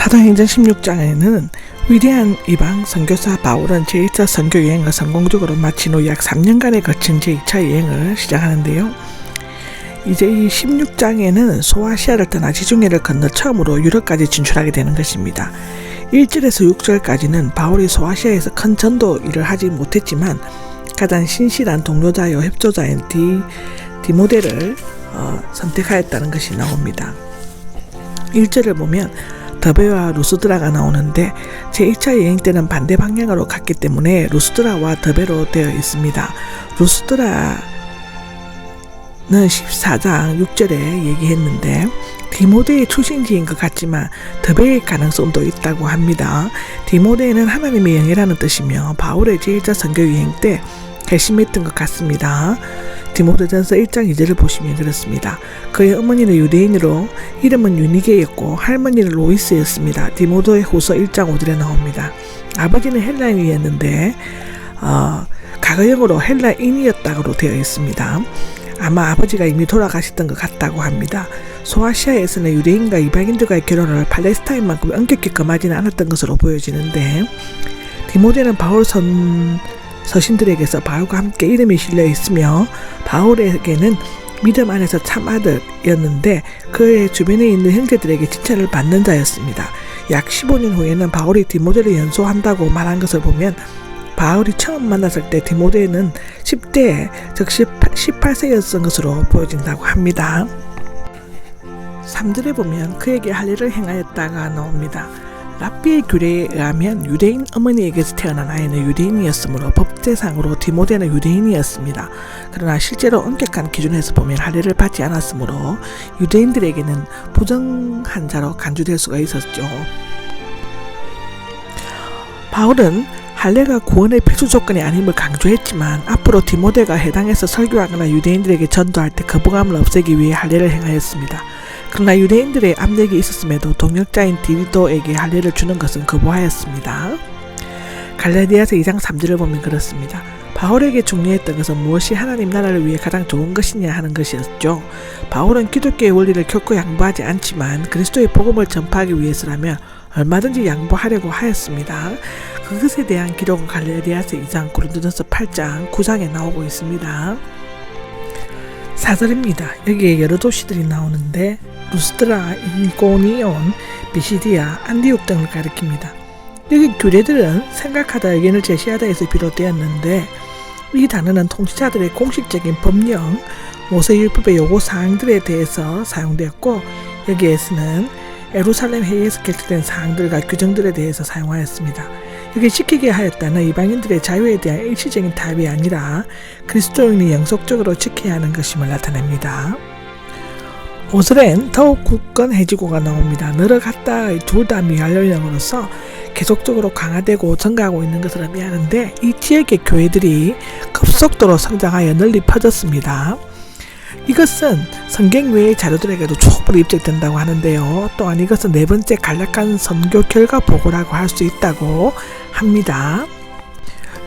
사도행전 16장에는 위대한 이방 선교사 바울은 제1차 선교 여행을 성공적으로 마친 후 약 3년간에 걸친 제2차 여행을 시작하는데요. 이제 이 16장에는 소아시아를 떠나 지중해를 건너 처음으로 유럽까지 진출하게 되는 것입니다. 1절에서 6절까지는 바울이 소아시아에서 큰 전도 일을 하지 못했지만 가장 신실한 동료자요 협조자인 디모데를 선택하였다는 것이 나옵니다. 1절을 보면 더베와 루스드라가 나오는데 제1차 여행 때는 반대 방향으로 갔기 때문에 루스드라와 더베로 되어 있습니다. 루스드라는 14장 6절에 얘기했는데 디모데의 출신지인 것 같지만 더베의 가능성도 있다고 합니다. 디모데는 하나님의 영이라는 뜻이며 바울의 제1차 선교 여행 때 결심했던 것 같습니다. 디모데전서 1장 2절을 보시면 그렇습니다. 그의 어머니는 유대인으로 이름은 유니게였고 할머니는 로이스였습니다. 디모데 후서 1장 5절에 나옵니다. 아버지는 헬라인이었는데 과거형으로 헬라인이었다고 되어 있습니다. 아마 아버지가 이미 돌아가셨던 것 같다고 합니다. 소아시아에서는 유대인과 이방인들과의 결혼을 팔레스타인만큼 엄격히 금하지는 않았던 것으로 보여지는데 디모데는 바울 서신들에게서 바울과 함께 이름이 실려 있으며 바울에게는 믿음 안에서 참 아들이었는데 그의 주변에 있는 형제들에게 칭찬을 받는 자였습니다. 약 15년 후에는 바울이 디모데를 연소한다고 말한 것을 보면 바울이 처음 만났을 때 디모데는 10대 즉 18세였던 것으로 보여진다고 합니다. 3절에 보면 그에게 할례를 행하였다가 나옵니다. 랍비의 규례에 의하면 유대인 어머니에게서 태어난 아이는 유대인이었으므로 법제상으로 디모데는 유대인이었습니다. 그러나 실제로 엄격한 기준에서 보면 할례를 받지 않았으므로 유대인들에게는 부정한 자로 간주될 수가 있었죠. 바울은 할례가 구원의 필수 조건이 아님을 강조했지만 앞으로 디모데가 해당에서 설교하거나 유대인들에게 전도할 때 거부감을 없애기 위해 할례를 행하였습니다. 그러나 유대인들의 압력이 있었음에도 동역자인 디도에게 할례를 주는 것은 거부하였습니다. 갈라디아서 2장 3절을 보면 그렇습니다. 바울에게 중요했던 것은 무엇이 하나님 나라를 위해 가장 좋은 것이냐 하는 것이었죠. 바울은 기독교의 원리를 결코 양보하지 않지만 그리스도의 복음을 전파하기 위해서라면 얼마든지 양보하려고 하였습니다. 그것에 대한 기록은 갈라디아서 2장, 고린도전서 8장, 9장에 나오고 있습니다. 4절입니다. 여기에 여러 도시들이 나오는데 루스드라, 이고니온, 비시디아, 안디옥 등을 가리킵니다. 여기 규례들은 생각하다 의견을 제시하다에서 비롯되었는데 이 단어는 통치자들의 공식적인 법령, 모세율법의 요구사항들에 대해서 사용되었고 여기에서는 예루살렘 회의에서 결정된 사항들과 규정들에 대해서 사용하였습니다. 여기 지키게 하였다는 이방인들의 자유에 대한 일시적인 타협이 아니라 그리스도인이 영속적으로 지켜야 하는 것임을 나타냅니다. 5절엔 더욱 굳건해지고가 나옵니다. 늘어갔다의 둘 다 미완료형으로서 계속적으로 강화되고 증가하고 있는 것을 의미하는데 이 지역의 교회들이 급속도로 성장하여 널리 퍼졌습니다. 이것은 성경 외의 자료들에게도 촉불이 입적된다고 하는데요. 또한 이것은 네 번째 간략한 선교 결과 보고라고 할 수 있다고 합니다.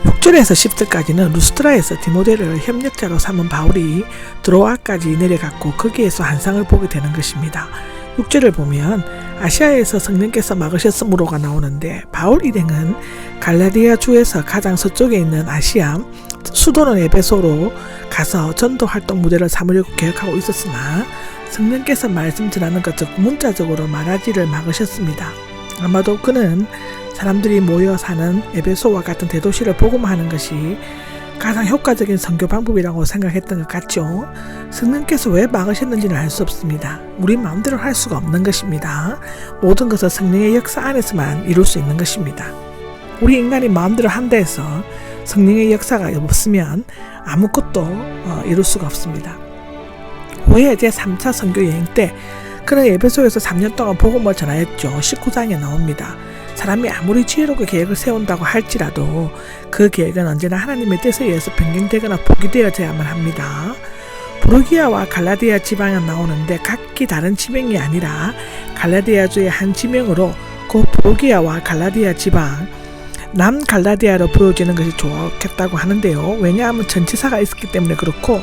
6절에서 10절까지는 루스드라에서 디모데를 협력자로 삼은 바울이 드로아까지 내려갔고 거기에서 환상을 보게 되는 것입니다. 6절을 보면 아시아에서 성령께서 막으셨으므로가 나오는데 바울 일행은 갈라디아 주에서 가장 서쪽에 있는 아시아 수도는 에베소로 가서 전도 활동 무대를 삼으려고 계획하고 있었으나 성령께서 말씀 전하는 것 즉 문자적으로 말하지를 막으셨습니다. 아마도 그는 사람들이 모여 사는 에베소와 같은 대도시를 복음하는 것이 가장 효과적인 선교 방법이라고 생각했던 것 같죠. 성령께서 왜 막으셨는지는 알 수 없습니다. 우리 마음대로 할 수가 없는 것입니다. 모든 것은 성령의 역사 안에서만 이룰 수 있는 것입니다. 우리 인간이 마음대로 한다 해서 성령의 역사가 없으면 아무것도 이룰 수가 없습니다. 후에 제3차 선교 여행 때 그는 에베소에서 3년 동안 복음을 전하였죠. 19장에 나옵니다. 사람이 아무리 지혜롭게 계획을 세운다고 할지라도 그 계획은 언제나 하나님의 뜻에 의해서 변경되거나 포기되어져야만 합니다. 부르기아와 갈라디아 지방에 나오는데 각기 다른 지명이 아니라 갈라디아주의 한 지명으로 그 부르기아와 갈라디아 지방 남갈라디아로 보여지는 것이 좋겠다고 하는데요. 왜냐하면 전치사가 있었기 때문에 그렇고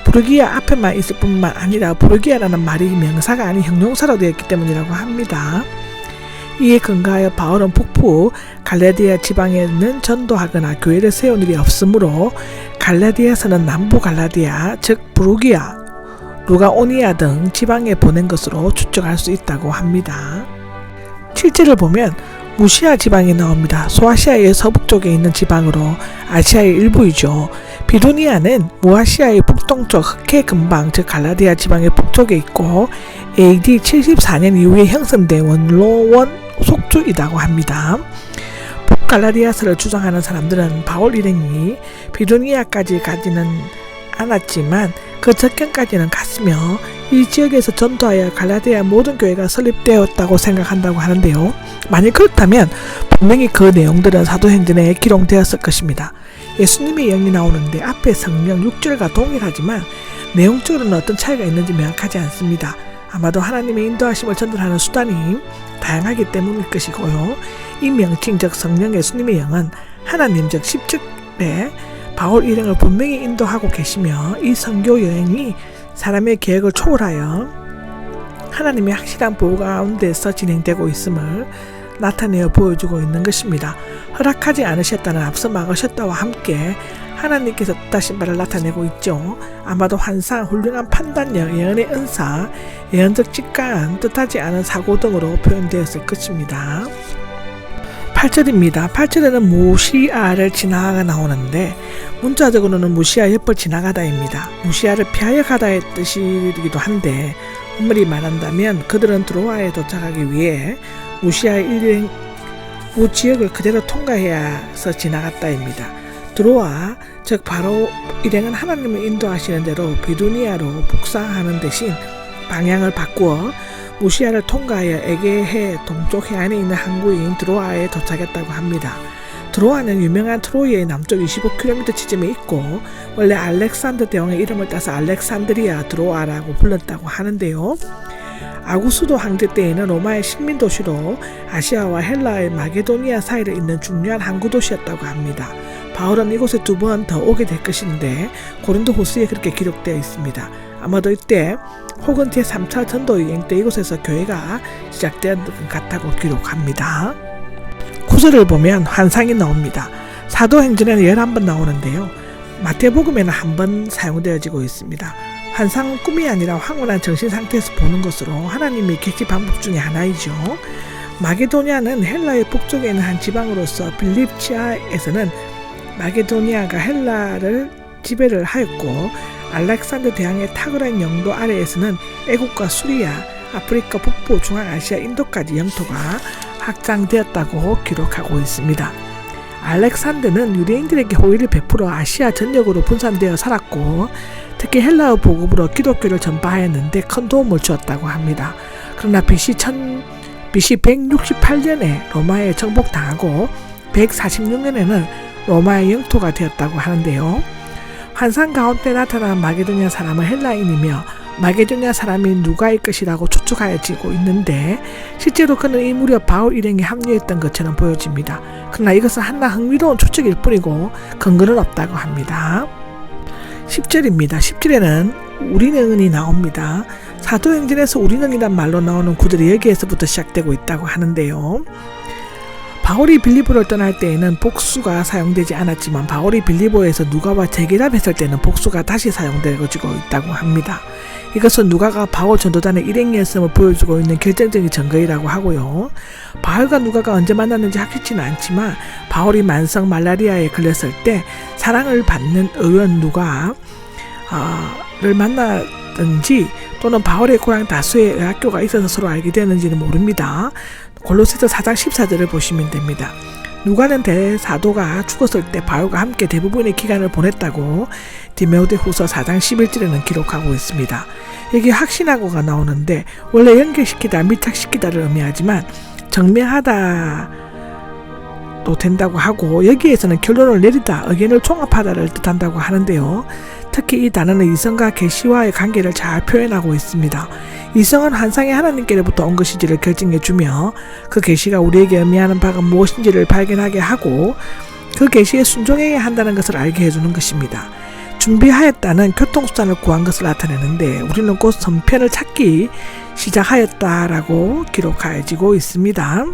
부르기아 앞에만 있을 뿐만 아니라 부르기아라는 말이 명사가 아닌 형용사로 되어 있기 때문이라고 합니다. 이에 근거하여 바울은 북부 갈라디아 지방에는 전도하거나 교회를 세운 일이 없으므로 갈라디아서는 남부 갈라디아 즉 브루기아, 루가오니아 등 지방에 보낸 것으로 추측할 수 있다고 합니다. 7절을 보면 무시아 지방이 나옵니다. 소아시아의 서북쪽에 있는 지방으로 아시아의 일부이죠. 비두니아는 무아시아의 북동쪽 흑해 근방 즉 갈라디아 지방의 북쪽에 있고 AD 74년 이후에 형성된 원로원 속주이라고 합니다. 북갈라디아서를 주장하는 사람들은 바울 일행이 비두니아까지 가지는 않았지만 그 접경까지는 갔으며 이 지역에서 전도하여 갈라디아 모든 교회가 설립되었다고 생각한다고 하는데요. 만약 그렇다면 분명히 그 내용들은 사도행전에 기록되었을 것입니다. 예수님의 영이 나오는데 앞에 성령 6절과 동일하지만 내용적으로는 어떤 차이가 있는지 명확하지 않습니다. 아마도 하나님의 인도하심을 전달하는 수단이 다양하기 때문일 것이고요. 이 명칭 즉 성령 예수님의 영은 하나님 즉 10절에 바울 일행을 분명히 인도하고 계시며 이 선교 여행이 사람의 계획을 초월하여 하나님의 확실한 보호 가운데서 진행되고 있음을 나타내어 보여주고 있는 것입니다. 허락하지 않으셨다는 앞서 막으셨다와 함께 하나님께서 뜻하신 바를 나타내고 있죠. 아마도 환상, 훌륭한 판단력, 예언의 은사, 예언적 직관, 뜻하지 않은 사고 등으로 표현되었을 것입니다. 8절입니다. 8절에는 무시아를 지나가 나오는데 문자적으로는 무시아 옆을 지나가다입니다. 무시아를 피하여 가다의 뜻이기도 한데 엄밀히 말한다면 그들은 드로아에 도착하기 위해 무시아의 일행 지역을 그대로 통과해서 지나갔다입니다. 드로아 즉 바로 일행은 하나님을 인도하시는 대로 비두니아로 북상하는 대신 방향을 바꾸어 무시아를 통과하여 에게해 동쪽 해안에 있는 항구인 드로아에 도착했다고 합니다. 드로아는 유명한 트로이의 남쪽 25km 지점에 있고 원래 알렉산더 대왕의 이름을 따서 알렉산드리아 드로아라고 불렀다고 하는데요. 아구스도 황제 때에는 로마의 식민도시로 아시아와 헬라의 마게도니아 사이를 잇는 중요한 항구도시였다고 합니다. 바울은 이곳에 2번 더 오게 될 것인데 고린도 후서에 그렇게 기록되어 있습니다. 아마도 이때 혹은 제3차 전도여행 때 이곳에서 교회가 시작된 것 같다고 기록합니다. 9절을 보면 환상이 나옵니다. 사도행전에는 11번 나오는데요. 마태복음에는 1번 사용되어지고 있습니다. 환상은 꿈이 아니라 황홀한 정신 상태에서 보는 것으로 하나님의 계시 방법 중에 하나이죠. 마게도니아는 헬라의 북쪽에 있는 한 지방으로서 빌립치아에서는 마게도니아가 헬라를 지배를 하였고 알렉산더 대왕의 탁월한 영도 아래에서는 애국과 수리아, 아프리카 북부, 중앙아시아, 인도까지 영토가 확장되었다고 기록하고 있습니다. 알렉산더는 유대인들에게 호의를 베풀어 아시아 전역으로 분산되어 살았고 특히 헬라어 보급으로 기독교를 전파하였는데 큰 도움을 주었다고 합니다. 그러나 BC 168년에 로마에 정복당하고 146년에는 로마의 영토가 되었다고 하는데요. 환상 가운데 나타난 마게도니아 사람은 헬라인이며 마게도니아 사람이 누가일 것이라고 추측하여지고 있는데 실제로 그는 이 무렵 바울 일행에 합류했던 것처럼 보여집니다. 그러나 이것은 하나 흥미로운 추측일 뿐이고 근거는 없다고 합니다. 10절입니다. 10절에는 우리는이 나옵니다. 사도행전에서 우리는이란 말로 나오는 구절이 여기에서부터 시작되고 있다고 하는데요. 바울이 빌립보를 떠날 때에는 복수가 사용되지 않았지만 바울이 빌립보에서 누가와 재결합했을 때는 복수가 다시 사용되고 있다고 합니다. 이것은 누가가 바울 전도단의 일행이었음을 보여주고 있는 결정적인 증거이라고 하고요. 바울과 누가가 언제 만났는지 확실치는 않지만 바울이 만성 말라리아에 걸렸을 때 사랑을 받는 의원 누가를 만났든지 또는 바울의 고향 다수의 의학교가 있어서 서로 알게 되는지는 모릅니다. 골로새서 4장 14절을 보시면 됩니다. 누가는 대사도가 죽었을 때 바울과 함께 대부분의 기간을 보냈다고 디모데후서 4장 11절에는 기록하고 있습니다. 여기 확신하고가 나오는데 원래 연결시키다 밀착시키다를 의미하지만 정명하다도 된다고 하고 여기에서는 결론을 내리다 의견을 종합하다를 뜻한다고 하는데요. 특히 이 단어는 이성과 계시와의 관계를 잘 표현하고 있습니다. 이성은 환상이 하나님께로부터 온 것인지를 결정해주며 그 계시가 우리에게 의미하는 바가 무엇인지를 발견하게 하고 그 계시에 순종해야 한다는 것을 알게 해주는 것입니다. 준비하였다는 교통수단을 구한 것을 나타내는데 우리는 곧 선편을 찾기 시작하였다라고 기록하여지고 있습니다.